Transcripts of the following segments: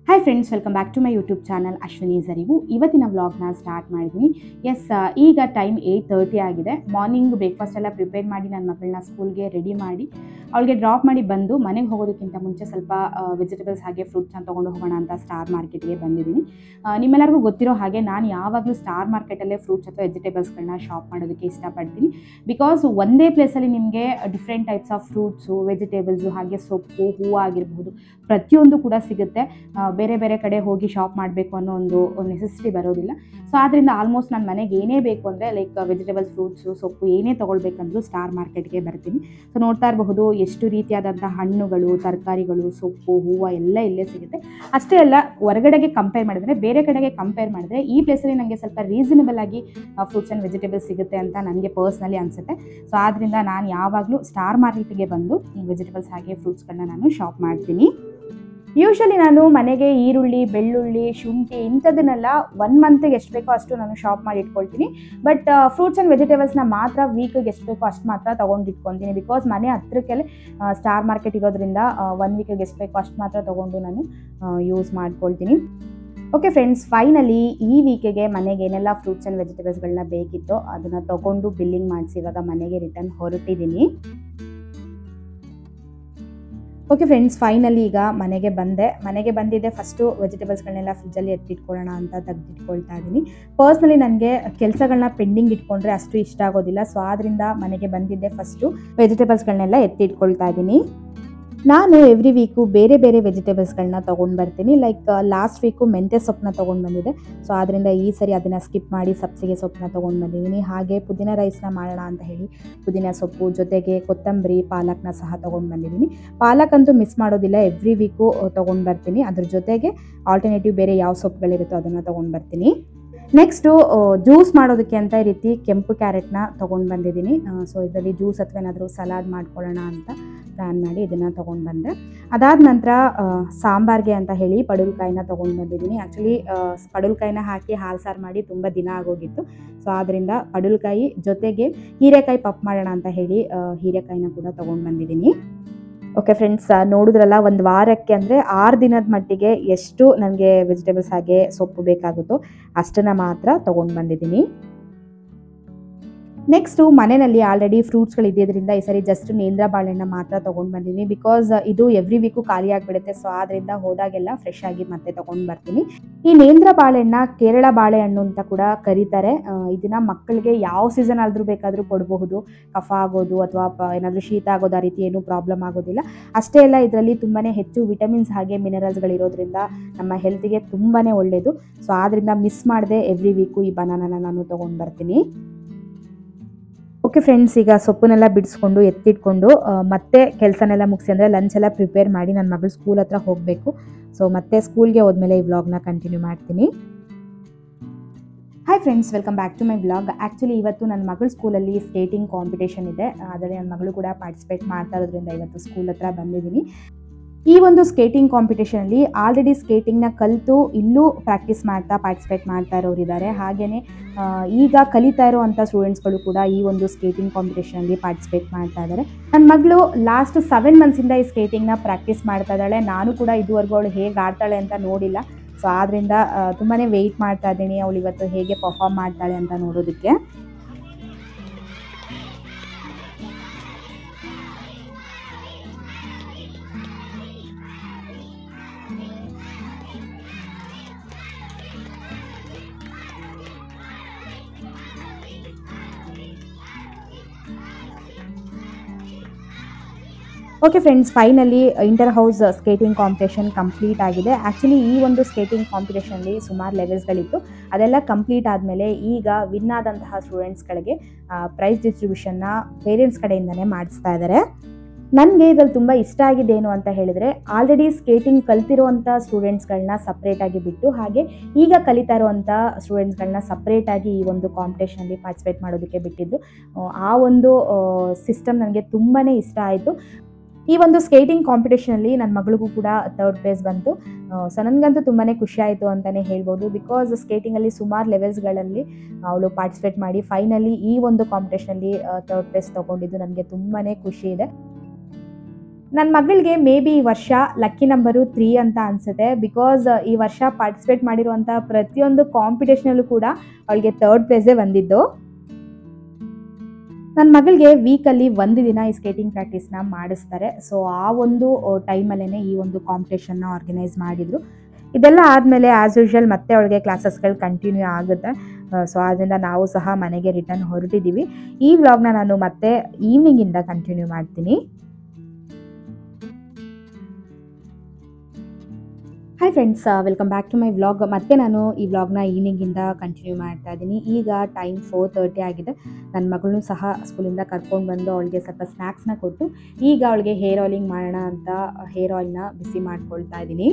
Hi friends, welcome back to my YouTube channel Ashwini Arivu. ಇವತ್ತಿನ ವ್ಲಾಗ್ನ start ಮಾಡಿದ್ದೀನಿ. ಈಗ ಟೈಮ್ 8:30 ಆಗಿದೆ. ಮಾರ್ನಿಂಗ್ ಬ್ರೇಕ್ಫಾಸ್ಟ್ ಎಲ್ಲ ಪ್ರಿಪೇರ್ ಮಾಡಿ ನನ್ನ ಮಗಳನ್ನ ಸ್ಕೂಲ್ಗೆ ರೆಡಿ ಮಾಡಿ ಅವಳಿಗೆ ಡ್ರಾಪ್ ಮಾಡಿ ಬಂದು ಮನೆಗೆ ಹೋಗೋದಕ್ಕಿಂತ ಮುಂಚೆ ಸ್ವಲ್ಪ ವೆಜಿಟೇಬಲ್ಸ್ ಹಾಗೆ ಫ್ರೂಟ್ಸ್ನ ತೊಗೊಂಡು ಹೋಗೋಣ ಅಂತ ಸ್ಟಾರ್ ಮಾರ್ಕೆಟ್ಗೆ ಬಂದಿದ್ದೀನಿ. ನಿಮ್ಮೆಲ್ಲರಿಗೂ ಗೊತ್ತಿರೋ ಹಾಗೆ ನಾನು ಯಾವಾಗಲೂ ಸ್ಟಾರ್ ಮಾರ್ಕೆಟಲ್ಲೇ ಫ್ರೂಟ್ಸ್ ಅಥವಾ ವೆಜಿಟೇಬಲ್ಸ್ಗಳನ್ನ ಶಾಪ್ ಮಾಡೋದಕ್ಕೆ ಇಷ್ಟಪಡ್ತೀನಿ. ಬಿಕಾಸ್ ಒಂದೇ ಪ್ಲೇಸಲ್ಲಿ ನಿಮಗೆ different types of fruits, vegetables, ಹಾಗೆ ಸೊಪ್ಪು, ಹೂವು ಆಗಿರಬಹುದು, ಪ್ರತಿಯೊಂದು ಕೂಡ ಸಿಗುತ್ತೆ. ಬೇರೆ ಬೇರೆ ಕಡೆ ಹೋಗಿ ಶಾಪ್ ಮಾಡಬೇಕು ಅನ್ನೋ ಒಂದು ನೆಸೆಸಿಟಿ ಬರೋದಿಲ್ಲ. ಸೊ ಆದ್ದರಿಂದ ಆಲ್ಮೋಸ್ಟ್ ನನ್ನ ಮನೆಗೆ ಏನೇ ಬೇಕು ಅಂದರೆ ಲೈಕ್ ವೆಜಿಟೇಬಲ್ಸ್, ಫ್ರೂಟ್ಸು, ಸೊಪ್ಪು ಏನೇ ತೊಗೊಳ್ಬೇಕಂದ್ರೂ ಸ್ಟಾರ್ ಮಾರ್ಕೆಟ್ಗೆ ಬರ್ತೀನಿ. ಸೊ ನೋಡ್ತಾ ಇರಬಹುದು ಎಷ್ಟು ರೀತಿಯಾದಂಥ ಹಣ್ಣುಗಳು, ತರಕಾರಿಗಳು, ಸೊಪ್ಪು, ಹೂವು ಎಲ್ಲ ಇಲ್ಲೇ ಸಿಗುತ್ತೆ. ಅಷ್ಟೇ ಅಲ್ಲ, ಹೊರಗಡೆಗೆ ಕಂಪೇರ್ ಮಾಡಿದ್ರೆ, ಬೇರೆ ಕಡೆಗೆ ಕಂಪೇರ್ ಮಾಡಿದ್ರೆ ಈ ಪ್ಲೇಸಲ್ಲಿ ನನಗೆ ಸ್ವಲ್ಪ ರೀಸನಬಲ್ ಆಗಿ ಫ್ರೂಟ್ಸ್ ಆ್ಯಂಡ್ ವೆಜಿಟೇಬಲ್ಸ್ ಸಿಗುತ್ತೆ ಅಂತ ನನಗೆ ಪರ್ಸ್ನಲಿ ಅನಿಸುತ್ತೆ. ಸೊ ಆದ್ದರಿಂದ ನಾನು ಯಾವಾಗಲೂ ಸ್ಟಾರ್ ಮಾರ್ಕೆಟ್ಗೆ ಬಂದು ವೆಜಿಟೇಬಲ್ಸ್ ಹಾಗೆ ಫ್ರೂಟ್ಸ್ಗಳನ್ನ ನಾನು ಶಾಪ್ ಮಾಡ್ತೀನಿ. ಯೂಶಲಿ ನಾನು ಮನೆಗೆ ಈರುಳ್ಳಿ, ಬೆಳ್ಳುಳ್ಳಿ, ಶುಂಠಿ ಇಂಥದ್ದನ್ನೆಲ್ಲ 1 ಮಂತ್ಗೆ ಎಷ್ಟು ಬೇಕೋ ಅಷ್ಟು ನಾನು ಶಾಪ್ ಮಾಡಿ ಇಟ್ಕೊಳ್ತೀನಿ. ಬಟ್ ಫ್ರೂಟ್ಸ್ ಆ್ಯಂಡ್ ವೆಜಿಟೇಬಲ್ಸ್ನ ಮಾತ್ರ ವೀಕಿಗೆ ಎಷ್ಟು ಬೇಕೋ ಅಷ್ಟು ಮಾತ್ರ ತೊಗೊಂಡು ಇಟ್ಕೊತೀನಿ. ಬಿಕಾಸ್ ಮನೆ ಹತ್ರಕ್ಕೆಲ್ಲ ಸ್ಟಾರ್ ಮಾರ್ಕೆಟ್ ಇರೋದ್ರಿಂದ 1 ವೀಕಿಗೆ ಎಷ್ಟು ಬೇಕೋ ಅಷ್ಟು ಮಾತ್ರ ತೊಗೊಂಡು ನಾನು ಯೂಸ್ ಮಾಡ್ಕೊಳ್ತೀನಿ. ಓಕೆ ಫ್ರೆಂಡ್ಸ್, ಫೈನಲಿ ಈ ವೀಕಿಗೆ ಮನೆಗೆ ಏನೆಲ್ಲ ಫ್ರೂಟ್ಸ್ ಆ್ಯಂಡ್ ವೆಜಿಟೇಬಲ್ಸ್ಗಳನ್ನ ಬೇಕಿತ್ತೋ ಅದನ್ನು ತೊಗೊಂಡು ಬಿಲ್ಲಿಂಗ್ ಮಾಡಿಸಿ ಇವಾಗ ಮನೆಗೆ ರಿಟರ್ನ್ ಹೊರಟಿದ್ದೀನಿ. ಓಕೆ ಫ್ರೆಂಡ್ಸ್, ಫೈನಲಿ ಈಗ ಮನೆಗೆ ಬಂದಿದ್ದೆ. ಫಸ್ಟು ವೆಜಿಟೇಬಲ್ಸ್ಗಳನ್ನೆಲ್ಲ ಫ್ರಿಜ್ಜಲ್ಲಿ ಎತ್ತಿಟ್ಕೊಳ್ಳೋಣ ಅಂತ ತೆಗೆದಿಟ್ಕೊಳ್ತಾ ಇದ್ದೀನಿ. ಪರ್ಸ್ನಲಿ ನನಗೆ ಕೆಲಸಗಳನ್ನ ಪೆಂಡಿಂಗ್ ಇಟ್ಕೊಂಡ್ರೆ ಅಷ್ಟು ಇಷ್ಟ ಆಗೋದಿಲ್ಲ. ಸೊ ಆದ್ದರಿಂದ ಮನೆಗೆ ಬಂದಿದ್ದೆ ಫಸ್ಟು ವೆಜಿಟೇಬಲ್ಸ್ಗಳನ್ನೆಲ್ಲ ಎತ್ತಿಟ್ಕೊಳ್ತಾ ಇದ್ದೀನಿ. ನಾನು ಎವ್ರಿ ವೀಕು ಬೇರೆ ಬೇರೆ ವೆಜಿಟೇಬಲ್ಸ್ಗಳನ್ನ ತೊಗೊಂಡು ಬರ್ತೀನಿ. ಲೈಕ್ ಲಾಸ್ಟ್ ವೀಕು ಮೆಂತ್ಯ ಸೊಪ್ಪನ್ನ ತೊಗೊಂಡು ಬಂದಿದ್ದೆ. ಸೊ ಆದ್ದರಿಂದ ಈ ಸರಿ ಅದನ್ನು ಸ್ಕಿಪ್ ಮಾಡಿ ಸಬ್ಸಿಗೆ ಸೊಪ್ಪನ್ನ ತೊಗೊಂಡು ಬಂದಿದ್ದೀನಿ. ಹಾಗೆ ಪುದೀನ ರೈಸ್ನ ಮಾಡೋಣ ಅಂತ ಹೇಳಿ ಪುದೀನ ಸೊಪ್ಪು ಜೊತೆಗೆ ಕೊತ್ತಂಬರಿ, ಪಾಲಕ್ನ ಸಹ ತೊಗೊಂಡು ಬಂದಿದ್ದೀನಿ. ಪಾಲಕ್ ಅಂತೂ ಮಿಸ್ ಮಾಡೋದಿಲ್ಲ, ಎವ್ರಿ ವೀಕು ತೊಗೊಂಡು ಬರ್ತೀನಿ. ಅದ್ರ ಜೊತೆಗೆ ಆಲ್ಟರ್ನೇಟಿವ್ ಬೇರೆ ಯಾವ ಸೊಪ್ಪುಗಳಿರುತ್ತೋ ಅದನ್ನು ತೊಗೊಂಡು ಬರ್ತೀನಿ. ನೆಕ್ಸ್ಟು ಜ್ಯೂಸ್ ಮಾಡೋದಕ್ಕೆ ಅಂತ ಈ ರೀತಿ ಕೆಂಪು ಕ್ಯಾರೆಟ್ನ ತೊಗೊಂಡು ಬಂದಿದ್ದೀನಿ. ಸೊ ಇದರಲ್ಲಿ ಜ್ಯೂಸ್ ಅಥವಾ ಏನಾದರೂ ಸಲಾಡ್ ಮಾಡ್ಕೊಳ್ಳೋಣ ಅಂತ ಪ್ಲ್ಯಾನ್ ಮಾಡಿ ಇದನ್ನು ತೊಗೊಂಡು ಬಂದೆ. ಅದಾದ ನಂತರ ಸಾಂಬಾರಿಗೆ ಅಂತ ಹೇಳಿ ಪಡವಲಕಾಯಿನ ತೊಗೊಂಡು ಬಂದಿದ್ದೀನಿ. ಆ್ಯಕ್ಚುಲಿ ಪಡವಲಕಾಯಿನ ಹಾಕಿ ಹಾಲು ಸಾರು ಮಾಡಿ ತುಂಬ ದಿನ ಆಗೋಗಿತ್ತು. ಸೊ ಆದ್ದರಿಂದ ಪಡವಲಕಾಯಿ ಜೊತೆಗೆ ಹೀರೆಕಾಯಿ ಪಪ್ ಮಾಡೋಣ ಅಂತ ಹೇಳಿ ಹೀರೆಕಾಯಿನ ಕೂಡ ತೊಗೊಂಡು ಬಂದಿದ್ದೀನಿ. ಓಕೆ ಫ್ರೆಂಡ್ಸ್, ನೋಡಿದ್ರಲ್ಲ, 1 ವಾರಕ್ಕೆ ಅಂದರೆ 6 ದಿನದ ಮಟ್ಟಿಗೆ ಎಷ್ಟು ನನಗೆ ವೆಜಿಟೇಬಲ್ಸ್ ಹಾಗೆ ಸೊಪ್ಪು ಬೇಕಾಗುತ್ತೋ ಅಷ್ಟನ್ನು ಮಾತ್ರ ತೊಗೊಂಡು ಬಂದಿದ್ದೀನಿ. ನೆಕ್ಸ್ಟು ಮನೆಯಲ್ಲಿ ಆಲ್ರೆಡಿ ಫ್ರೂಟ್ಸ್ಗಳಿದ್ದರಿಂದ ಈ ಸರಿ ಜಸ್ಟ್ ನೇಂದ್ರ ಬಾಳೆಹಣ್ಣ ಮಾತ್ರ ತೊಗೊಂಡು ಬಂದಿದ್ದೀನಿ. ಬಿಕಾಸ್ ಇದು ಎವ್ರಿ ವೀಕು ಖಾಲಿ ಆಗಿಬಿಡುತ್ತೆ. ಸೊ ಆದ್ದರಿಂದ ಹೋದಾಗೆಲ್ಲ ಫ್ರೆಶ್ ಆಗಿ ಮತ್ತೆ ತೊಗೊಂಡು ಬರ್ತೀನಿ. ಈ ನೇಂದ್ರ ಬಾಳೆಹಣ್ಣ ಕೇರಳ ಬಾಳೆಹಣ್ಣು ಅಂತ ಕೂಡ ಕರೀತಾರೆ. ಇದನ್ನು ಮಕ್ಕಳಿಗೆ ಯಾವ ಸೀಸನ್ ಆದರೂ ಬೇಕಾದರೂ ಕೊಡಬಹುದು. ಕಫ ಆಗೋದು ಅಥವಾ ಏನಾದರೂ ಶೀತ ಆಗೋದು ಆ ರೀತಿ ಏನೂ ಪ್ರಾಬ್ಲಮ್ ಆಗೋದಿಲ್ಲ. ಅಷ್ಟೇ ಅಲ್ಲ, ಇದರಲ್ಲಿ ತುಂಬಾ ಹೆಚ್ಚು ವಿಟಮಿನ್ಸ್ ಹಾಗೆ ಮಿನರಲ್ಸ್ಗಳಿರೋದ್ರಿಂದ ನಮ್ಮ ಹೆಲ್ತಿಗೆ ತುಂಬಾ ಒಳ್ಳೆಯದು. ಸೊ ಆದ್ದರಿಂದ ಮಿಸ್ ಮಾಡದೆ ಎವ್ರಿ ವೀಕು ಈ ಬನಾನನ ನಾನು ತೊಗೊಂಡು ಬರ್ತೀನಿ. ಓಕೆ ಫ್ರೆಂಡ್ಸ್, ಈಗ ಸೊಪ್ಪನ್ನೆಲ್ಲ ಬಿಡಿಸ್ಕೊಂಡು ಎತ್ತಿಟ್ಕೊಂಡು ಮತ್ತೆ ಕೆಲಸನೆಲ್ಲ ಮುಗಿಸಿ ಅಂದರೆ ಲಂಚ್ ಎಲ್ಲ ಪ್ರಿಪೇರ್ ಮಾಡಿ ನನ್ನ ಮಗಳು ಸ್ಕೂಲ್ ಹತ್ರ ಹೋಗಬೇಕು. ಸೊ ಮತ್ತೆ ಸ್ಕೂಲ್ಗೆ ಹೋದ್ಮೇಲೆ ಈ ವ್ಲಾಗ್ನ ಕಂಟಿನ್ಯೂ ಮಾಡ್ತೀನಿ. Hi friends, welcome back to my vlog. Actually ಇವತ್ತು ನನ್ನ ಮಗಳ ಸ್ಕೂಲಲ್ಲಿ ಸ್ಕೇಟಿಂಗ್ ಕಾಂಪಿಟೇಷನ್ ಇದೆ. ಅದರಲ್ಲಿ ನನ್ನ ಮಗಳು ಕೂಡ ಪಾರ್ಟಿಸಿಪೇಟ್ ಮಾಡ್ತಾ ಇರೋದ್ರಿಂದ ಇವತ್ತು ಸ್ಕೂಲ್ ಹತ್ರ ಬಂದಿದ್ದೀನಿ. ಈ ಒಂದು ಸ್ಕೇಟಿಂಗ್ ಕಾಂಪಿಟೇಷನಲ್ಲಿ ಆಲ್ರೆಡಿ ಸ್ಕೇಟಿಂಗ್ನ ಕಲಿತು ಇಲ್ಲೂ ಪ್ರಾಕ್ಟೀಸ್ ಮಾಡ್ತಾ ಪಾರ್ಟಿಸಿಪೇಟ್ ಮಾಡ್ತಾ ಇರೋರಿದ್ದಾರೆ. ಹಾಗೆಯೇ ಈಗ ಕಲಿತಾ ಇರೋವಂಥ ಸ್ಟೂಡೆಂಟ್ಸ್ಗಳು ಕೂಡ ಈ ಒಂದು ಸ್ಕೇಟಿಂಗ್ ಕಾಂಪಿಟೇಷನಲ್ಲಿ ಪಾರ್ಟಿಸಿಪೇಟ್ ಮಾಡ್ತಾ ಇದ್ದಾರೆ. ನನ್ನ ಮಗಳು ಲಾಸ್ಟ್ 7 ಮಂತ್ಸಿಂದ ಈ ಸ್ಕೇಟಿಂಗ್ನ ಪ್ರಾಕ್ಟೀಸ್ ಮಾಡ್ತಾ ಇದ್ದಾಳೆ. ನಾನು ಕೂಡ ಇದುವರೆಗೂ ಅವಳು ಹೇಗೆ ಆಡ್ತಾಳೆ ಅಂತ ನೋಡಿಲ್ಲ. ಸೊ ಆದ್ದರಿಂದ ತುಂಬಾ ವೆಯ್ಟ್ ಮಾಡ್ತಾ ಇದ್ದೀನಿ ಅವಳು ಇವತ್ತು ಹೇಗೆ ಪರ್ಫಾರ್ಮ್ ಮಾಡ್ತಾಳೆ ಅಂತ ನೋಡೋದಕ್ಕೆ. Okay friends, finally inter house skating competition complete ಆಗಿದೆ. ಆ್ಯಕ್ಚುಲಿ ಈ ಒಂದು ಸ್ಕೇಟಿಂಗ್ ಕಾಂಪಿಟೇಷನಲ್ಲಿ ಸುಮಾರು ಲೆವೆಲ್ಸ್ಗಳಿತ್ತು. ಅದೆಲ್ಲ ಕಂಪ್ಲೀಟ್ ಆದಮೇಲೆ ಈಗ ವಿನ್ ಆದಂತಹ ಸ್ಟೂಡೆಂಟ್ಸ್ಗಳಿಗೆ ಪ್ರೈಸ್ ಡಿಸ್ಟ್ರಿಬ್ಯೂಷನ್ನ ಪೇರೆಂಟ್ಸ್ ಕಡೆಯಿಂದನೇ ಮಾಡಿಸ್ತಾ ಇದ್ದಾರೆ. ನನಗೆ ಇದ್ರಲ್ಲಿ ತುಂಬ ಇಷ್ಟ ಆಗಿದ್ದೇನು ಅಂತ ಹೇಳಿದರೆ, ಆಲ್ರೆಡಿ ಸ್ಕೇಟಿಂಗ್ ಕಲ್ತಿರೋವಂಥ ಸ್ಟೂಡೆಂಟ್ಸ್ಗಳನ್ನ ಸಪ್ರೇಟಾಗಿ ಬಿಟ್ಟು ಹಾಗೆ ಈಗ ಕಲಿತಾ ಇರೋವಂಥ ಸ್ಟೂಡೆಂಟ್ಸ್ಗಳನ್ನ ಸಪ್ರೇಟಾಗಿ ಈ ಒಂದು ಕಾಂಪಿಟೇಷನಲ್ಲಿ ಪಾರ್ಟಿಸಿಪೇಟ್ ಮಾಡೋದಕ್ಕೆ ಬಿಟ್ಟಿದ್ದು. ಆ ಒಂದು ಸಿಸ್ಟಮ್ ನನಗೆ ತುಂಬಾ ಇಷ್ಟ ಆಯಿತು. ಈ ಒಂದು ಸ್ಕೇಟಿಂಗ್ ಕಾಂಪಿಟೇಷನಲ್ಲಿ ನನ್ನ ಮಗಳಿಗೂ ಕೂಡ 3rd ಪ್ಲೇಸ್ ಬಂತು. ಸೊ ನನಗಂತೂ ತುಂಬಾ ಖುಷಿ ಆಯಿತು ಅಂತಲೇ ಹೇಳ್ಬೋದು. ಬಿಕಾಸ್ ಸ್ಕೇಟಿಂಗಲ್ಲಿ ಸುಮಾರು ಲೆವೆಲ್ಸ್ಗಳಲ್ಲಿ ಅವಳು ಪಾರ್ಟಿಸಿಪೇಟ್ ಮಾಡಿ ಫೈನಲಿ ಈ ಒಂದು ಕಾಂಪಿಟೇಷನಲ್ಲಿ 3rd ಪ್ಲೇಸ್ ತೊಗೊಂಡಿದ್ದು ನನಗೆ ತುಂಬಾ ಖುಷಿ ಇದೆ. ನನ್ನ ಮಗಳಿಗೆ ಮೇ ಬಿ ಈ ವರ್ಷ ಲಕ್ಕಿ ನಂಬರು 3 ಅಂತ ಅನಿಸುತ್ತೆ. ಬಿಕಾಸ್ ಈ ವರ್ಷ ಪಾರ್ಟಿಸಿಪೇಟ್ ಮಾಡಿರುವಂಥ ಪ್ರತಿಯೊಂದು ಕಾಂಪಿಟೇಷನಲ್ಲೂ ಕೂಡ ಅವಳಿಗೆ 3rd ಪ್ರೈಸೇ ಬಂದಿದ್ದು. ನನ್ನ ಮಗಳಿಗೆ ವೀಕಲ್ಲಿ 1 ದಿನ ಈ ಸ್ಕೇಟಿಂಗ್ ಪ್ರಾಕ್ಟೀಸ್ನ ಮಾಡಿಸ್ತಾರೆ. ಸೊ ಆ ಒಂದು ಟೈಮಲ್ಲೇ ಈ ಒಂದು ಕಾಂಪಿಟೇಷನ್ನ ಆರ್ಗನೈಸ್ ಮಾಡಿದರು. ಇದೆಲ್ಲ ಆದಮೇಲೆ ಆ್ಯಸ್ ಯೂಶ್ವಲ್ ಮತ್ತೆ ಅವಳಿಗೆ ಕ್ಲಾಸಸ್ಗಳು ಕಂಟಿನ್ಯೂ ಆಗುತ್ತೆ. ಸೊ ಆದ್ದರಿಂದ ನಾವು ಸಹ ಮನೆಗೆ ರಿಟರ್ನ್ ಹೊರಟಿದ್ದೀವಿ. ಈ ವ್ಲಾಗ್ನ ನಾನು ಮತ್ತೆ ಈವ್ನಿಂಗಿಂದ ಕಂಟಿನ್ಯೂ ಮಾಡ್ತೀನಿ. Hi friends, welcome back to my vlog. ಮತ್ತೆ ನಾನು ಈ ವ್ಲಾಗ್ನ ಈವ್ನಿಂಗಿಂದ ಕಂಟಿನ್ಯೂ ಮಾಡ್ತಾ ಇದ್ದೀನಿ. ಈಗ ಟೈಮ್ 4:30 ಆಗಿದೆ. ನನ್ನ ಮಗಳನ್ನೂ ಸಹ ಸ್ಕೂಲಿಂದ ಕರ್ಕೊಂಡು ಬಂದು ಅವಳಿಗೆ ಸ್ವಲ್ಪ ಸ್ನ್ಯಾಕ್ಸ್ನ ಕೊಟ್ಟು ಈಗ ಅವಳಿಗೆ ಹೇರ್ ಆಯಿಲಿಂಗ್ ಮಾಡೋಣ ಅಂತ ಹೇರ್ ಆಯಿಲ್ನ ಬಿಸಿ ಮಾಡ್ಕೊಳ್ತಾ ಇದ್ದೀನಿ.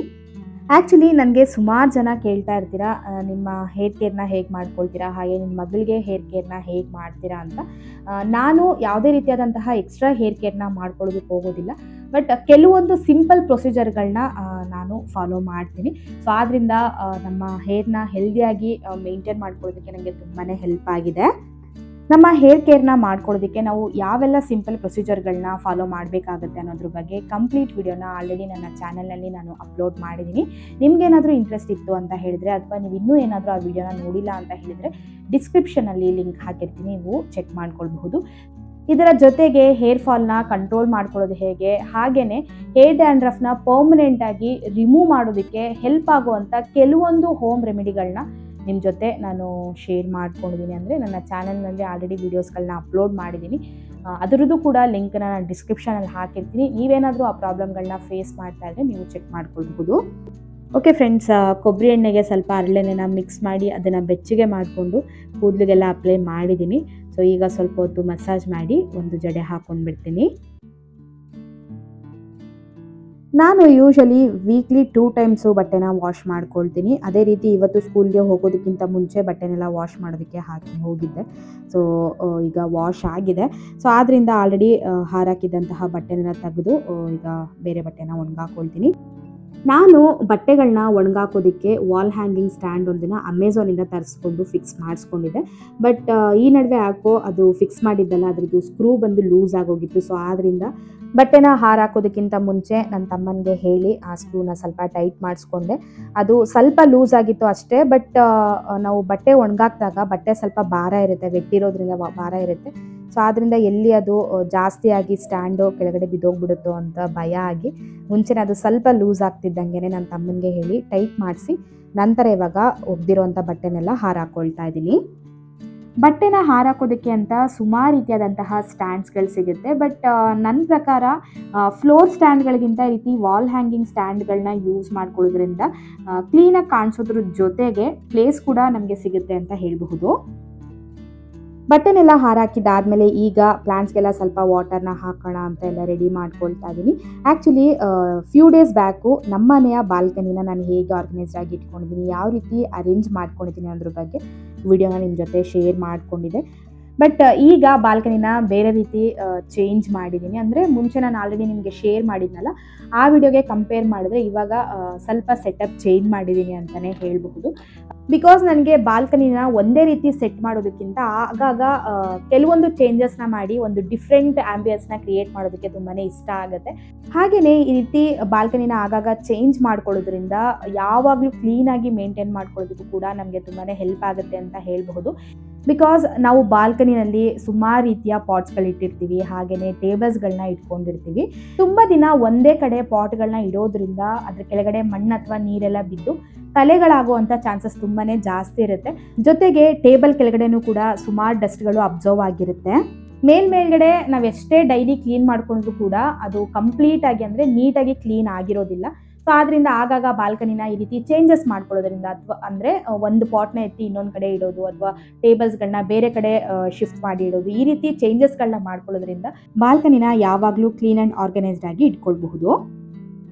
ಆ್ಯಕ್ಚುಲಿ ನನಗೆ ಸುಮಾರು ಜನ ಕೇಳ್ತಾ ಇರ್ತೀರಾ, ನಿಮ್ಮ ಹೇರ್ ಕೇರ್ನ ಹೇಗೆ ಮಾಡ್ಕೊಳ್ತೀರಾ, ಹಾಗೆ ನಿಮ್ಮ ಮಗಳಿಗೆ ಹೇರ್ ಕೇರ್ನ ಹೇಗೆ ಮಾಡ್ತೀರಾ ಅಂತ. ನಾನು ಯಾವುದೇ ರೀತಿಯಾದಂತಹ ಎಕ್ಸ್ಟ್ರಾ ಹೇರ್ ಕೇರ್ನ ಮಾಡ್ಕೊಳ್ಳೋದಕ್ಕೆ ಹೋಗೋದಿಲ್ಲ. ಬಟ್ ಕೆಲವೊಂದು ಸಿಂಪಲ್ ಪ್ರೊಸೀಜರ್ಗಳನ್ನ ನಾನು ಫಾಲೋ ಮಾಡ್ತೀನಿ. ಸೊ ಆದ್ದರಿಂದ ನಮ್ಮ ಹೇರ್ನ ಹೆಲ್ದಿಯಾಗಿ ಮೇಂಟೈನ್ ಮಾಡ್ಕೊಳ್ಳೋದಕ್ಕೆ ನನಗೆ ತುಂಬಾ ಹೆಲ್ಪ್ ಆಗಿದೆ. ನಮ್ಮ ಹೇರ್ ಕೇರ್ನ ಮಾಡ್ಕೊಳ್ಳೋದಕ್ಕೆ ನಾವು ಯಾವೆಲ್ಲ ಸಿಂಪಲ್ ಪ್ರೊಸೀಜರ್ಗಳನ್ನ ಫಾಲೋ ಮಾಡಬೇಕಾಗುತ್ತೆ ಅನ್ನೋದ್ರ ಬಗ್ಗೆ ಕಂಪ್ಲೀಟ್ ವಿಡಿಯೋನ ಆಲ್ರೆಡಿ ನನ್ನ ಚಾನಲ್ನಲ್ಲಿ ನಾನು ಅಪ್ಲೋಡ್ ಮಾಡಿದ್ದೀನಿ. ನಿಮ್ಗೇನಾದರೂ ಇಂಟ್ರೆಸ್ಟ್ ಇತ್ತು ಅಂತ ಹೇಳಿದರೆ, ಅಥವಾ ನೀವು ಇನ್ನೂ ಏನಾದರೂ ಆ ವಿಡಿಯೋನ ನೋಡಿಲ್ಲ ಅಂತ ಹೇಳಿದರೆ ಡಿಸ್ಕ್ರಿಪ್ಷನಲ್ಲಿ ಲಿಂಕ್ ಹಾಕಿರ್ತೀನಿ, ನೀವು ಚೆಕ್ ಮಾಡ್ಕೊಳ್ಬಹುದು. ಇದರ ಜೊತೆಗೆ ಹೇರ್ ಫಾಲ್ನ ಕಂಟ್ರೋಲ್ ಮಾಡ್ಕೊಳ್ಳೋದು ಹೇಗೆ, ಹಾಗೆಯೇ ಹೇರ್ ಡ್ಯಾಂಡ್ರಫ್ನ ಪರ್ಮನೆಂಟಾಗಿ ರಿಮೂವ್ ಮಾಡೋದಕ್ಕೆ ಹೆಲ್ಪ್ ಆಗುವಂಥ ಕೆಲವೊಂದು ಹೋಮ್ ರೆಮಿಡಿಗಳನ್ನ ನಿಮ್ಮ ಜೊತೆ ನಾನು ಶೇರ್ ಮಾಡ್ಕೊಂಡಿದ್ದೀನಿ. ಅಂದರೆ ನನ್ನ ಚಾನಲ್ನಲ್ಲಿ ಆಲ್ರೆಡಿ ವೀಡಿಯೋಸ್ಗಳನ್ನ ಅಪ್ಲೋಡ್ ಮಾಡಿದ್ದೀನಿ. ಅದರದ್ದು ಕೂಡ ಲಿಂಕ್ನ ನಾನು ಡಿಸ್ಕ್ರಿಪ್ಷನಲ್ಲಿ ಹಾಕಿರ್ತೀನಿ. ನೀವೇನಾದರೂ ಆ ಪ್ರಾಬ್ಲಮ್ಗಳನ್ನ ಫೇಸ್ ಮಾಡ್ತಾ ಇದ್ದರೆ ನೀವು ಚೆಕ್ ಮಾಡ್ಕೊಳ್ಬಹುದು. ಓಕೆ ಫ್ರೆಂಡ್ಸ್, ಕೊಬ್ಬರಿ ಎಣ್ಣೆಗೆ ಸ್ವಲ್ಪ ಹರಳೆಣ್ಣೆನ ಮಿಕ್ಸ್ ಮಾಡಿ ಅದನ್ನು ಬೆಚ್ಚಗೆ ಮಾಡಿಕೊಂಡು ಕೂದಲಿಗೆಲ್ಲ ಅಪ್ಲೈ ಮಾಡಿದ್ದೀನಿ. ಸೊ ಈಗ ಸ್ವಲ್ಪ ಹೊತ್ತು ಮಸಾಜ್ ಮಾಡಿ ಒಂದು ಜಡೆ ಹಾಕ್ಕೊಂಡ್ಬಿಡ್ತೀನಿ. ನಾನು ಯೂಶಲಿ ವೀಕ್ಲಿ 2 ಟೈಮ್ಸು ಬಟ್ಟೆನ ವಾಶ್ ಮಾಡ್ಕೊಳ್ತೀನಿ. ಅದೇ ರೀತಿ ಇವತ್ತು ಸ್ಕೂಲ್ಗೆ ಹೋಗೋದಕ್ಕಿಂತ ಮುಂಚೆ ಬಟ್ಟೆನೆಲ್ಲ ವಾಶ್ ಮಾಡೋದಕ್ಕೆ ಹಾಕಿ ಹೋಗಿದ್ದೆ. ಸೊ ಈಗ ವಾಶ್ ಆಗಿದೆ. ಸೊ ಆದ್ದರಿಂದ ಆಲ್ರೆಡಿ ಹಾರಾಕಿದ್ದಂತಹ ಬಟ್ಟೆನೆಲ್ಲ ತೆಗೆದು ಈಗ ಬೇರೆ ಬಟ್ಟೆನ ಒಣಗಾಕೊಳ್ತೀನಿ. ನಾನು ಬಟ್ಟೆಗಳನ್ನ ಒಣಗಾಕೋದಕ್ಕೆ ವಾಲ್ ಹ್ಯಾಂಗಿಂಗ್ ಸ್ಟ್ಯಾಂಡ್ ಒಂದನ್ನು ಅಮೆಝಾನಿಂದ ತರಿಸ್ಕೊಂಡು ಫಿಕ್ಸ್ ಮಾಡಿಸ್ಕೊಂಡಿದ್ದೆ. ಬಟ್ ಈ ನಡುವೆ ಯಾಕೋ ಅದು ಫಿಕ್ಸ್ ಮಾಡಿದ್ದಲ್ಲ, ಅದ್ರದ್ದು ಸ್ಕ್ರೂ ಬಂದು ಲೂಸ್ ಆಗೋಗಿತ್ತು. ಸೊ ಆದ್ದರಿಂದ ಬಟ್ಟೆನ ಹಾರಾಕೋದಕ್ಕಿಂತ ಮುಂಚೆ ನನ್ನ ತಮ್ಮನಿಗೆ ಹೇಳಿ ಆ ಸ್ಕ್ರೂನ ಸ್ವಲ್ಪ ಟೈಟ್ ಮಾಡಿಸ್ಕೊಂಡೆ. ಅದು ಸ್ವಲ್ಪ ಲೂಸ್ ಆಗಿತ್ತು ಅಷ್ಟೇ. ಬಟ್ ನಾವು ಬಟ್ಟೆ ಒಣಗಾಕಿದಾಗ ಬಟ್ಟೆ ಸ್ವಲ್ಪ ಭಾರ ಇರುತ್ತೆ, ಗಟ್ಟಿರೋದ್ರಿಂದ ಭಾರ ಇರುತ್ತೆ. ಸೊ ಆದ್ದರಿಂದ ಎಲ್ಲಿ ಅದು ಜಾಸ್ತಿಯಾಗಿ ಸ್ಟ್ಯಾಂಡು ಕೆಳಗಡೆ ಬಿದ್ದೋಗ್ಬಿಡುತ್ತೋ ಅಂತ ಭಯ ಆಗಿ ಮುಂಚೆನೇ ಅದು ಸ್ವಲ್ಪ ಲೂಸ್ ಆಗ್ತಿದ್ದಂಗೆ ನನ್ನ ತಮ್ಮನಿಗೆ ಹೇಳಿ ಟೈಟ್ ಮಾಡಿಸಿ ನಂತರ ಇವಾಗ ಒಗ್ದಿರೋಂಥ ಬಟ್ಟೆನೆಲ್ಲ ಹಾರಾಕೊಳ್ತಾ ಇದ್ದೀನಿ. ಬಟ್ಟೆನ ಹಾರಾಕೋದಕ್ಕೆ ಅಂತ ಸುಮಾರು ರೀತಿಯಾದಂತಹ ಸ್ಟ್ಯಾಂಡ್ಸ್ಗಳು ಸಿಗುತ್ತೆ. ಬಟ್ ನನ್ನ ಪ್ರಕಾರ ಫ್ಲೋರ್ ಸ್ಟ್ಯಾಂಡ್ಗಳಿಗಿಂತ ಈ ರೀತಿ ವಾಲ್ ಹ್ಯಾಂಗಿಂಗ್ ಸ್ಟ್ಯಾಂಡ್ಗಳನ್ನ ಯೂಸ್ ಮಾಡ್ಕೊಳ್ಳೋದ್ರಿಂದ ಕ್ಲೀನಾಗಿ ಕಾಣಿಸೋದ್ರ ಜೊತೆಗೆ ಪ್ಲೇಸ್ ಕೂಡ ನಮಗೆ ಸಿಗುತ್ತೆ ಅಂತ ಹೇಳಬಹುದು. ಬಟ್ಟೆನೆಲ್ಲ ಹಾರಾಕಿದ್ದಾದಮೇಲೆ ಈಗ ಪ್ಲಾಂಟ್ಸ್ಗೆಲ್ಲ ಸ್ವಲ್ಪ ವಾಟರ್ನ ಹಾಕೋಣ ಅಂತ ಎಲ್ಲ ರೆಡಿ ಮಾಡ್ಕೊಳ್ತಾ ಇದ್ದೀನಿ. ಆ್ಯಕ್ಚುಲಿ ಫ್ಯೂ ಡೇಸ್ ಬ್ಯಾಕು ನಮ್ಮ ಮನೆಯ ಬಾಲ್ಕನಿನ ನಾನು ಹೇಗೆ ಆರ್ಗನೈಸ್ಡ್ ಆಗಿ ಇಟ್ಕೊಂಡಿದ್ದೀನಿ, ಯಾವ ರೀತಿ ಅರೇಂಜ್ ಮಾಡ್ಕೊಂಡಿದ್ದೀನಿ ಅದ್ರ ಬಗ್ಗೆ ವಿಡಿಯೋನ ನಿಮ್ಮ ಜೊತೆ ಶೇರ್ ಮಾಡ್ಕೊಂಡಿದ್ದೆ. ಬಟ್ ಈಗ ಬಾಲ್ಕನಿನ ಬೇರೆ ರೀತಿ ಚೇಂಜ್ ಮಾಡಿದ್ದೀನಿ. ಅಂದರೆ ಮುಂಚೆ ನಾನು ಆಲ್ರೆಡಿ ನಿಮಗೆ ಶೇರ್ ಮಾಡಿದ್ನಲ್ಲ, ಆ ವಿಡಿಯೋಗೆ ಕಂಪೇರ್ ಮಾಡಿದ್ರೆ ಇವಾಗ ಸ್ವಲ್ಪ ಸೆಟಪ್ ಚೇಂಜ್ ಮಾಡಿದ್ದೀನಿ ಅಂತಲೇ ಹೇಳಬಹುದು. ಬಿಕಾಸ್ ನನಗೆ ಬಾಲ್ಕನಿನ ಒಂದೇ ರೀತಿ ಸೆಟ್ ಮಾಡೋದಕ್ಕಿಂತ ಆಗಾಗ ಕೆಲವೊಂದು ಚೇಂಜಸ್ನ ಮಾಡಿ ಒಂದು ಡಿಫ್ರೆಂಟ್ ಆ್ಯಂಬಿಯನ್ಸ್ನ ಕ್ರಿಯೇಟ್ ಮಾಡೋದಕ್ಕೆ ತುಂಬಾ ಇಷ್ಟ ಆಗುತ್ತೆ. ಹಾಗೆಯೇ ಈ ರೀತಿ ಬಾಲ್ಕನಿನ ಆಗಾಗ ಚೇಂಜ್ ಮಾಡ್ಕೊಳ್ಳೋದ್ರಿಂದ ಯಾವಾಗಲೂ ಕ್ಲೀನಾಗಿ ಮೇಂಟೈನ್ ಮಾಡ್ಕೊಳ್ಳೋದಕ್ಕೂ ಕೂಡ ನಮಗೆ ತುಂಬಾ ಹೆಲ್ಪ್ ಆಗುತ್ತೆ ಅಂತ ಹೇಳಬಹುದು. ಬಿಕಾಸ್ ನಾವು ಬಾಲ್ಕನಿನಲ್ಲಿ ಸುಮಾರು ರೀತಿಯ ಪಾಟ್ಸ್ಗಳಿಟ್ಟಿರ್ತೀವಿ, ಹಾಗೆಯೇ ಟೇಬಲ್ಸ್ಗಳನ್ನ ಇಟ್ಕೊಂಡಿರ್ತೀವಿ. ತುಂಬ ದಿನ ಒಂದೇ ಕಡೆ ಪಾಟ್ಗಳನ್ನ ಇಡೋದ್ರಿಂದ ಅದ್ರ ಕೆಳಗಡೆ ಮಣ್ಣು ಅಥವಾ ನೀರೆಲ್ಲ ಬಿದ್ದು ಕಲೆಗಳಾಗುವಂಥ ಚಾನ್ಸಸ್ ತುಂಬಾ ಜಾಸ್ತಿ ಇರುತ್ತೆ. ಜೊತೆಗೆ ಟೇಬಲ್ ಕೆಳಗಡೆನೂ ಕೂಡ ಸುಮಾರು ಡಸ್ಟ್ಗಳು ಅಬ್ಸರ್ವ್ ಆಗಿರುತ್ತೆ. ಮೇಲ್ಗಡೆ ನಾವು ಎಷ್ಟೇ ಡೈಲಿ ಕ್ಲೀನ್ ಮಾಡ್ಕೊಂಡ್ರು ಕೂಡ ಅದು ಕಂಪ್ಲೀಟಾಗಿ ಅಂದರೆ ನೀಟಾಗಿ ಕ್ಲೀನ್ ಆಗಿರೋದಿಲ್ಲ. ಸೊ ಆದ್ದರಿಂದ ಆಗಾಗ ಬಾಲ್ಕನಿನ ಈ ರೀತಿ ಚೇಂಜಸ್ ಮಾಡ್ಕೊಳ್ಳೋದ್ರಿಂದ, ಅಥವಾ ಅಂದರೆ ಒಂದು ಪಾಟ್ನ ಎತ್ತಿ ಇನ್ನೊಂದು ಕಡೆ ಇಡೋದು ಅಥವಾ ಟೇಬಲ್ಸ್ಗಳನ್ನ ಬೇರೆ ಕಡೆ ಶಿಫ್ಟ್ ಮಾಡಿ ಇಡೋದು, ಈ ರೀತಿ ಚೇಂಜಸ್ಗಳನ್ನ ಮಾಡ್ಕೊಳ್ಳೋದ್ರಿಂದ ಬಾಲ್ಕನಿನ ಯಾವಾಗಲೂ ಕ್ಲೀನ್ ಆ್ಯಂಡ್ ಆರ್ಗನೈಸ್ಡ್ ಆಗಿ ಇಟ್ಕೊಳ್ಬಹುದು.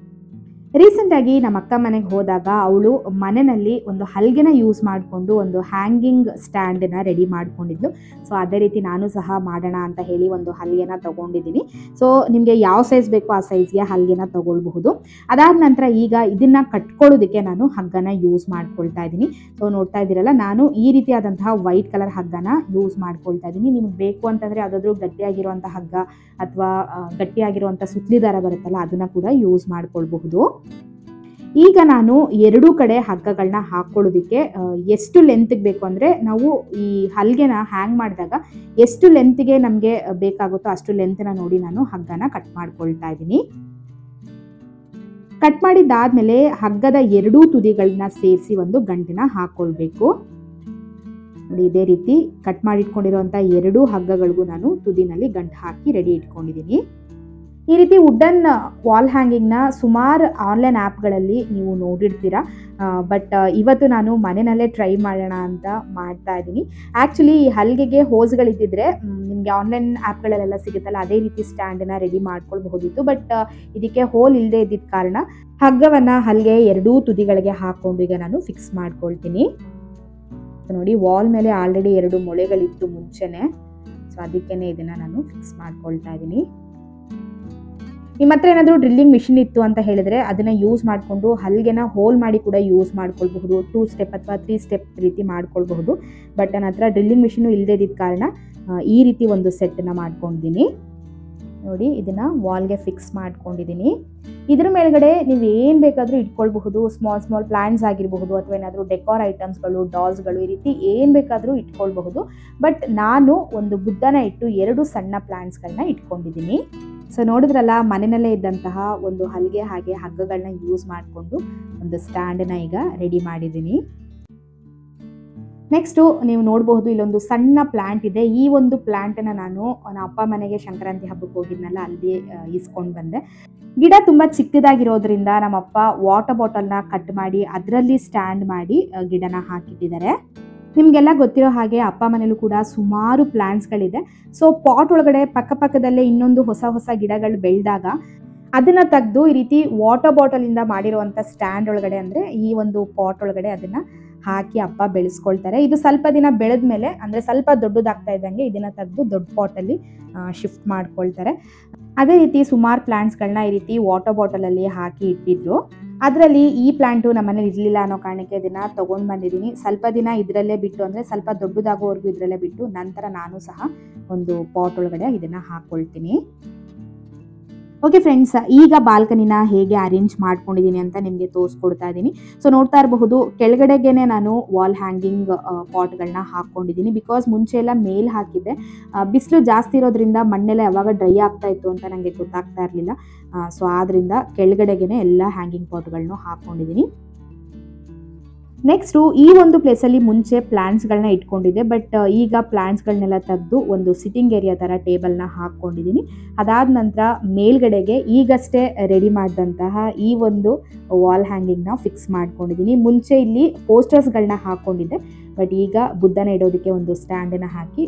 ರೀಸೆಂಟಾಗಿ ನಮ್ಮ ಅಕ್ಕ ಮನೆಗೆ ಹೋದಾಗ ಅವಳು ಮನೆಯಲ್ಲಿ ಒಂದು ಹಲ್ಗೆನ ಯೂಸ್ ಮಾಡಿಕೊಂಡು ಒಂದು ಹ್ಯಾಂಗಿಂಗ್ ಸ್ಟ್ಯಾಂಡನ್ನ ರೆಡಿ ಮಾಡ್ಕೊಂಡಿದ್ಲು. ಸೊ ಅದೇ ರೀತಿ ನಾನು ಸಹ ಮಾಡೋಣ ಅಂತ ಹೇಳಿ ಒಂದು ಹಲ್ಗೆನ ತೊಗೊಂಡಿದ್ದೀನಿ. ಸೊ ನಿಮಗೆ ಯಾವ ಸೈಜ್ ಬೇಕೋ ಆ ಸೈಜ್ಗೆ ಹಲ್ಗೆನ ತೊಗೊಳ್ಬಹುದು. ಅದಾದ ನಂತರ ಈಗ ಇದನ್ನು ಕಟ್ಕೊಳ್ಳೋದಕ್ಕೆ ನಾನು ಹಗ್ಗನ ಯೂಸ್ ಮಾಡ್ಕೊಳ್ತಾ ಇದ್ದೀನಿ. ಸೊ ನೋಡ್ತಾ ಇದ್ದೀರಲ್ಲ, ನಾನು ಈ ರೀತಿಯಾದಂತಹ ವೈಟ್ ಕಲರ್ ಹಗ್ಗನ ಯೂಸ್ ಮಾಡ್ಕೊಳ್ತಾ ಇದ್ದೀನಿ. ನಿಮ್ಗೆ ಬೇಕು ಅಂತಂದರೆ ಯಾವುದಾದ್ರೂ ಗಟ್ಟಿಯಾಗಿರುವಂಥ ಹಗ್ಗ ಅಥವಾ ಗಟ್ಟಿಯಾಗಿರುವಂಥ ಸುತ್ತಲಿ ದಾರ ಬರುತ್ತಲ್ಲ, ಅದನ್ನು ಕೂಡ ಯೂಸ್ ಮಾಡ್ಕೊಳ್ಬಹುದು. ಈಗ ನಾನು ಎರಡೂ ಕಡೆ ಹಗ್ಗಗಳನ್ನ ಹಾಕ್ಕೊಳ್ಳೋದಕ್ಕೆ ಎಷ್ಟು ಲೆಂತ್ಗೆ ಬೇಕು ಅಂದರೆ, ನಾವು ಈ ಹಲ್ಗೆನ ಹ್ಯಾಂಗ್ ಮಾಡಿದಾಗ ಎಷ್ಟು ಲೆಂತ್ಗೆ ನಮಗೆ ಬೇಕಾಗುತ್ತೋ ಅಷ್ಟು ಲೆಂತ್ನ ನೋಡಿ ನಾನು ಹಗ್ಗನ ಕಟ್ ಮಾಡ್ಕೊಳ್ತಾ ಇದ್ದೀನಿ. ಕಟ್ ಮಾಡಿದ್ದಾದಮೇಲೆ ಹಗ್ಗದ ಎರಡೂ ತುದಿಗಳನ್ನ ಸೇರಿಸಿ ಒಂದು ಗಂಟನ್ನ ಹಾಕ್ಕೊಳ್ಬೇಕು. ನೋಡಿ, ಇದೇ ರೀತಿ ಕಟ್ ಮಾಡಿಟ್ಕೊಂಡಿರುವಂಥ ಎರಡೂ ಹಗ್ಗಗಳಿಗೂ ನಾನು ತುದಿನಲ್ಲಿ ಗಂಟು ಹಾಕಿ ರೆಡಿ ಇಟ್ಕೊಂಡಿದ್ದೀನಿ. ಈ ರೀತಿ ವುಡನ್ ವಾಲ್ ಹ್ಯಾಂಗಿಂಗ್ನ ಸುಮಾರು ಆನ್ಲೈನ್ ಆ್ಯಪ್ಗಳಲ್ಲಿ ನೀವು ನೋಡಿರ್ತೀರ. ಬಟ್ ಇವತ್ತು ನಾನು ಮನೆಯಲ್ಲೇ ಟ್ರೈ ಮಾಡೋಣ ಅಂತ ಮಾಡ್ತಾ ಇದ್ದೀನಿ. ಆ್ಯಕ್ಚುಲಿ ಈ ಹಲ್ಗೆಗೆ ಹೋಸ್ಗಳಿದ್ದಿದ್ರೆ ನಿಮಗೆ ಆನ್ಲೈನ್ ಆ್ಯಪ್ಗಳಲ್ಲೆಲ್ಲ ಸಿಗುತ್ತಲ್ಲ, ಅದೇ ರೀತಿ ಸ್ಟ್ಯಾಂಡನ್ನ ರೆಡಿ ಮಾಡ್ಕೊಳ್ಬಹುದಿತ್ತು. ಬಟ್ ಇದಕ್ಕೆ ಹೋಲ್ ಇಲ್ಲದೆ ಇದ್ದಿದ್ದ ಕಾರಣ ಹಗ್ಗವನ್ನು ಹಲ್ಗೆ ಎರಡೂ ತುದಿಗಳಿಗೆ ಹಾಕ್ಕೊಂಡು ಈಗ ನಾನು ಫಿಕ್ಸ್ ಮಾಡ್ಕೊಳ್ತೀನಿ. ನೋಡಿ, ವಾಲ್ ಮೇಲೆ ಆಲ್ರೆಡಿ 2 ಮೊಳೆಗಳಿತ್ತು ಮುಂಚೆನೆ. ಸೊ ಅದಕ್ಕೇ ಇದನ್ನು ನಾನು ಫಿಕ್ಸ್ ಮಾಡ್ಕೊಳ್ತಾ ಇದ್ದೀನಿ. ನಿಮ್ಮ ಹತ್ರ ಏನಾದರೂ ಡ್ರಿಲ್ಲಿಂಗ್ ಮಿಷಿನ್ ಇತ್ತು ಅಂತ ಹೇಳಿದ್ರೆ ಅದನ್ನು ಯೂಸ್ ಮಾಡಿಕೊಂಡು ಹಲ್ಗೆನ ಹೋಲ್ ಮಾಡಿ ಕೂಡ ಯೂಸ್ ಮಾಡ್ಕೊಳ್ಬಹುದು. 2 ಸ್ಟೆಪ್ ಅಥವಾ 3 ಸ್ಟೆಪ್ ರೀತಿ ಮಾಡ್ಕೊಳ್ಬಹುದು. ಬಟ್ ನನ್ನ ಹತ್ರ ಡ್ರಿಲ್ಲಿಂಗ್ ಮಿಷಿನು ಇಲ್ಲದೇ ಇದ್ದಿದ್ದ ಕಾರಣ ಈ ರೀತಿ ಒಂದು ಸೆಟ್ಟನ್ನು ಮಾಡ್ಕೊಂಡಿದ್ದೀನಿ. ನೋಡಿ, ಇದನ್ನು ವಾಲ್ಗೆ ಫಿಕ್ಸ್ ಮಾಡ್ಕೊಂಡಿದ್ದೀನಿ. ಇದ್ರ ಮೇಲ್ಗಡೆ ನೀವು ಏನು ಬೇಕಾದರೂ ಇಟ್ಕೊಳ್ಬಹುದು. ಸ್ಮಾಲ್ ಪ್ಲಾಂಟ್ಸ್ ಆಗಿರಬಹುದು ಅಥವಾ ಏನಾದರೂ ಡೆಕೋರ್ ಐಟಮ್ಸ್ಗಳು, ಡಾಲ್ಸ್ಗಳು, ಈ ರೀತಿ ಏನು ಬೇಕಾದರೂ ಇಟ್ಕೊಳ್ಬಹುದು. ಬಟ್ ನಾನು ಒಂದು ಬುದ್ಧನ ಇಟ್ಟು 2 ಸಣ್ಣ ಪ್ಲಾಂಟ್ಸ್ಗಳನ್ನ ಇಟ್ಕೊಂಡಿದ್ದೀನಿ. ಸೊ ನೋಡಿದ್ರಲ್ಲ, ಮನೆಯಲ್ಲೇ ಇದ್ದಂತಹ ಒಂದು ಹಲ್ಗೆ ಹಾಗೆ ಹಗ್ಗಗಳನ್ನ ಯೂಸ್ ಮಾಡಿಕೊಂಡು ಒಂದು ಸ್ಟ್ಯಾಂಡನ್ನ ಈಗ ರೆಡಿ ಮಾಡಿದ್ದೀನಿ. ನೆಕ್ಸ್ಟು ನೀವು ನೋಡಬಹುದು, ಇಲ್ಲೊಂದು ಸಣ್ಣ ಪ್ಲ್ಯಾಂಟ್ ಇದೆ. ಈ ಒಂದು ಪ್ಲ್ಯಾಂಟನ್ನು ನಾನು ನನ್ನ ಅಪ್ಪ ಮನೆಗೆ ಸಂಕ್ರಾಂತಿ ಹಬ್ಬಕ್ಕೆ ಹೋಗಿದ್ನಲ್ಲ, ಅಲ್ಲಿ ಇಸ್ಕೊಂಡು ಬಂದೆ. ಗಿಡ ತುಂಬ ಚಿಕ್ಕದಾಗಿರೋದ್ರಿಂದ ನಮ್ಮಪ್ಪ ವಾಟರ್ ಬಾಟಲ್ನ ಕಟ್ ಮಾಡಿ ಅದರಲ್ಲಿ ಸ್ಟ್ಯಾಂಡ್ ಮಾಡಿ ಗಿಡನ ಹಾಕಿಟ್ಟಿದ್ದಾರೆ. ನಿಮಗೆಲ್ಲ ಗೊತ್ತಿರೋ ಹಾಗೆ ಅಪ್ಪ ಮನೇಲೂ ಕೂಡ ಸುಮಾರು ಪ್ಲ್ಯಾಂಟ್ಸ್ಗಳಿದೆ. ಸೊ ಪಾಟ್ ಒಳಗಡೆ ಪಕ್ಕದಲ್ಲೇ ಇನ್ನೊಂದು ಹೊಸ ಗಿಡಗಳು ಬೆಳೆದಾಗ ಅದನ್ನು ತೆಗೆದು ಈ ರೀತಿ ವಾಟರ್ ಬಾಟಲಿಂದ ಮಾಡಿರುವಂಥ ಸ್ಟ್ಯಾಂಡ್ ಒಳಗಡೆ, ಅಂದರೆ ಈ ಒಂದು ಪಾಟ್ ಒಳಗಡೆ ಅದನ್ನು ಹಾಕಿ ಅಪ್ಪ ಬೆಳೆಸ್ಕೊಳ್ತಾರೆ. ಇದು ಸ್ವಲ್ಪ ದಿನ ಬೆಳೆದ ಮೇಲೆ, ಅಂದರೆ ಸ್ವಲ್ಪ ದೊಡ್ಡದಾಗ್ತಾ ಇದ್ದಂಗೆ ಇದನ್ನು ತೆಗೆದು ದೊಡ್ಡ ಪಾಟಲ್ಲಿ ಶಿಫ್ಟ್ ಮಾಡ್ಕೊಳ್ತಾರೆ. ಅದೇ ರೀತಿ ಸುಮಾರು ಪ್ಲ್ಯಾಂಟ್ಸ್ಗಳನ್ನ ಈ ರೀತಿ ವಾಟರ್ ಬಾಟಲಲ್ಲಿ ಹಾಕಿ ಇಟ್ಟಿದ್ರು. ಅದರಲ್ಲಿ ಈ ಪ್ಲ್ಯಾಂಟು ನಮ್ಮನೇಲಿ ಇರಲಿಲ್ಲ ಅನ್ನೋ ಕಾರಣಕ್ಕೆ ಇದನ್ನು ತೊಗೊಂಡು ಬಂದಿದ್ದೀನಿ. ಸ್ವಲ್ಪ ದಿನ ಇದರಲ್ಲೇ ಬಿಟ್ಟು, ಅಂದರೆ ಸ್ವಲ್ಪ ದೊಡ್ಡದಾಗೋವರೆಗೂ ಇದರಲ್ಲೇ ಬಿಟ್ಟು ನಂತರ ನಾನು ಸಹ ಒಂದು ಪಾಟ್ ಒಳಗಡೆ ಇದನ್ನು ಹಾಕ್ಕೊಳ್ತೀನಿ. ಓಕೆ ಫ್ರೆಂಡ್ಸ್, ಈಗ ಬಾಲ್ಕನಿನ ಹೇಗೆ ಅರೇಂಜ್ ಮಾಡ್ಕೊಂಡಿದ್ದೀನಿ ಅಂತ ನಿಮಗೆ ತೋರಿಸ್ಕೊಡ್ತಾ ಇದ್ದೀನಿ. ಸೊ ನೋಡ್ತಾ ಇರಬಹುದು, ಕೆಳಗಡೆಗೇನೆ ನಾನು ವಾಲ್ ಹ್ಯಾಂಗಿಂಗ್ ಪಾಟ್ಗಳನ್ನ ಹಾಕ್ಕೊಂಡಿದ್ದೀನಿ. ಬಿಕಾಸ್ ಮುಂಚೆ ಎಲ್ಲ ಮೇಲ್ ಹಾಕಿದ್ದೆ, ಬಿಸಿಲು ಜಾಸ್ತಿ ಇರೋದ್ರಿಂದ ಮಣ್ಣೆಲ್ಲ ಯಾವಾಗ ಡ್ರೈ ಆಗ್ತಾ ಇತ್ತು ಅಂತ ನನಗೆ ಗೊತ್ತಾಗ್ತಾ ಇರಲಿಲ್ಲ. ಸೊ ಆದ್ದರಿಂದ ಕೆಳಗಡೆಗೇನೆ ಎಲ್ಲ ಹ್ಯಾಂಗಿಂಗ್ ಪಾಟ್ಗಳನ್ನೂ ಹಾಕ್ಕೊಂಡಿದ್ದೀನಿ. ನೆಕ್ಸ್ಟು ಈ ಒಂದು ಪ್ಲೇಸಲ್ಲಿ ಮುಂಚೆ ಪ್ಲ್ಯಾಂಟ್ಸ್ಗಳನ್ನ ಇಟ್ಕೊಂಡಿದ್ದೆ. ಬಟ್ ಈಗ ಪ್ಲ್ಯಾಂಟ್ಸ್ಗಳನ್ನೆಲ್ಲ ತೆಗೆದು ಒಂದು ಸಿಟ್ಟಿಂಗ್ ಏರಿಯಾ ಥರ ಟೇಬಲ್ನ ಹಾಕ್ಕೊಂಡಿದ್ದೀನಿ. ಅದಾದ ನಂತರ ಮೇಲ್ಗಡೆಗೆ ಈಗಷ್ಟೇ ರೆಡಿ ಮಾಡಿದಂತಹ ಈ ಒಂದು ವಾಲ್ ಹ್ಯಾಂಗಿಂಗ್ನ ಫಿಕ್ಸ್ ಮಾಡ್ಕೊಂಡಿದ್ದೀನಿ. ಮುಂಚೆ ಇಲ್ಲಿ ಪೋಸ್ಟರ್ಸ್ಗಳನ್ನ ಹಾಕ್ಕೊಂಡಿದ್ದೆ. ಬಟ್ ಈಗ ಬುದ್ಧನ ಇಡೋದಕ್ಕೆ ಒಂದು ಸ್ಟ್ಯಾಂಡನ್ನು ಹಾಕಿ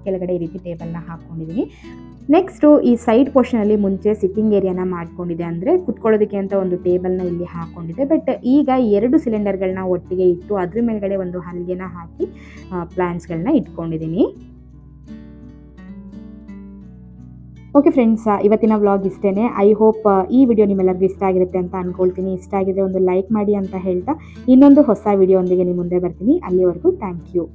ಕೆಳಗಡೆ ಈ ರೀತಿ ಟೇಬಲ್ನ ಹಾಕ್ಕೊಂಡಿದ್ದೀನಿ. ನೆಕ್ಸ್ಟು ಈ ಸೈಡ್ ಪೋರ್ಷನಲ್ಲಿ ಮುಂಚೆ ಸಿಟ್ಟಿಂಗ್ ಏರಿಯಾನ ಮಾಡ್ಕೊಂಡಿದ್ದೆ, ಅಂದರೆ ಕುತ್ಕೊಳ್ಳೋದಕ್ಕೆ ಅಂತ ಒಂದು ಟೇಬಲ್ನ ಇಲ್ಲಿ ಹಾಕ್ಕೊಂಡಿದ್ದೆ. ಬಟ್ ಈಗ 2 ಸಿಲಿಂಡರ್ಗಳನ್ನ ಒಟ್ಟಿಗೆ ಇಟ್ಟು ಅದ್ರ ಮೇಲ್ಗಡೆ ಒಂದು ಹಲ್ಗೆನ ಹಾಕಿ ಪ್ಲ್ಯಾಂಟ್ಸ್ಗಳನ್ನ ಇಟ್ಕೊಂಡಿದ್ದೀನಿ. ಓಕೆ ಫ್ರೆಂಡ್ಸ್, ಇವತ್ತಿನ ವ್ಲಾಗ್ ಇಷ್ಟೇ. ಐ ಹೋಪ್ ಈ ವಿಡಿಯೋ ನಿಮ್ಮೆಲ್ಲರಿಗೂ ಇಷ್ಟ ಆಗಿರುತ್ತೆ ಅಂತ ಅಂದ್ಕೊಳ್ತೀನಿ. ಇಷ್ಟ ಆಗಿದ್ರೆ ಒಂದು ಲೈಕ್ ಮಾಡಿ ಅಂತ ಹೇಳ್ತಾ ಇನ್ನೊಂದು ಹೊಸ ವಿಡಿಯೋ ಒಂದಿಗೆ ನಿಮ್ಮ ಮುಂದೆ ಬರ್ತೀನಿ. ಅಲ್ಲಿವರೆಗೂ ಥ್ಯಾಂಕ್ ಯು.